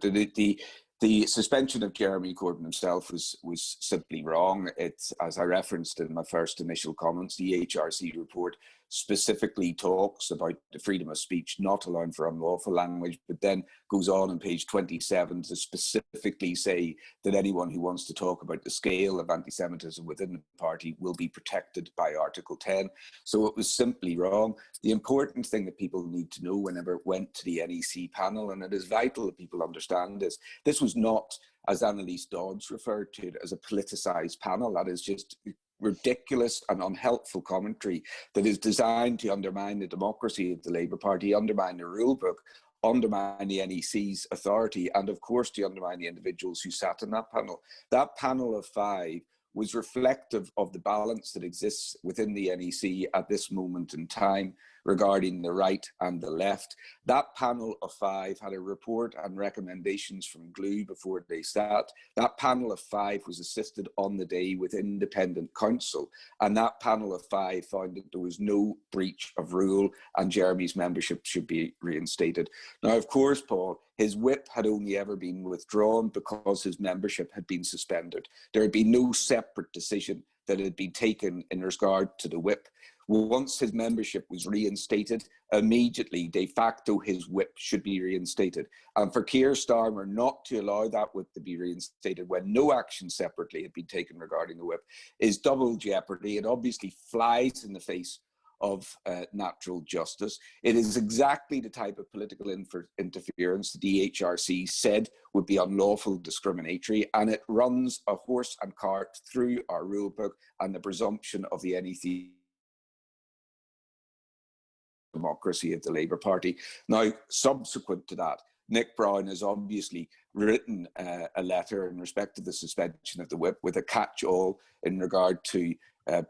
The suspension of Jeremy Corbyn himself was simply wrong. It's, as I referenced in my first initial comments, the HRC report specifically talks about the freedom of speech not allowing for unlawful language, but then goes on page 27 to specifically say that anyone who wants to talk about the scale of anti-Semitism within the party will be protected by Article 10. So it was simply wrong. The important thing that people need to know whenever it went to the NEC panel, and it is vital that people understand this was not, as Annalise Dodds referred to it, as a politicised panel. That is just ridiculous and unhelpful commentary that is designed to undermine the democracy of the Labour Party, undermine the rule book, undermine the NEC's authority, and of course to undermine the individuals who sat in that panel. That panel of 5 was reflective of the balance that exists within the NEC at this moment in time regarding the right and the left. That panel of 5 had a report and recommendations from GLUE before they sat. That panel of 5 was assisted on the day with independent counsel, and that panel of 5 found that there was no breach of rule and Jeremy's membership should be reinstated. Now, of course, Paul, his whip had only ever been withdrawn because his membership had been suspended. There had been no separate decision that had been taken in regard to the whip. Once his membership was reinstated, immediately, de facto, his whip should be reinstated. And for Keir Starmer not to allow that whip to be reinstated when no action separately had been taken regarding the whip is double jeopardy. It obviously flies in the face of natural justice. It is exactly the type of political interference the HRC said would be unlawful, discriminatory, and it runs a horse and cart through our rule book and the presumption of the NEC democracy of the Labour Party. Now, subsequent to that, Nick Brown has obviously written a letter in respect to the suspension of the whip with a catch-all in regard to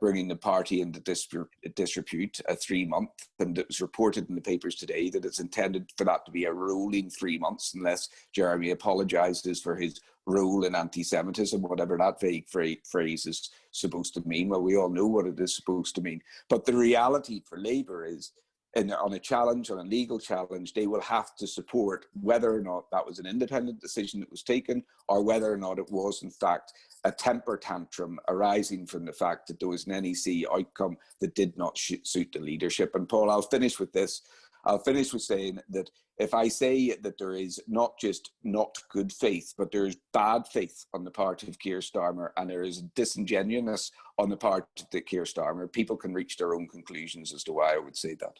bringing the party into disrepute, a 3-month, and it was reported in the papers today that it's intended for that to be a rolling 3 months unless Jeremy apologises for his role in anti-Semitism, whatever that vague phrase is supposed to mean. Well, we all know what it is supposed to mean. But the reality for Labour is, on a legal challenge, they will have to support whether or not that was an independent decision that was taken or whether or not it was, in fact, a temper tantrum arising from the fact that there was an NEC outcome that did not suit the leadership. And Paul, I'll finish with this. I'll finish with saying that if I say that there is not just not good faith, but there is bad faith on the part of Keir Starmer and there is disingenuousness on the part of Keir Starmer, people can reach their own conclusions as to why I would say that.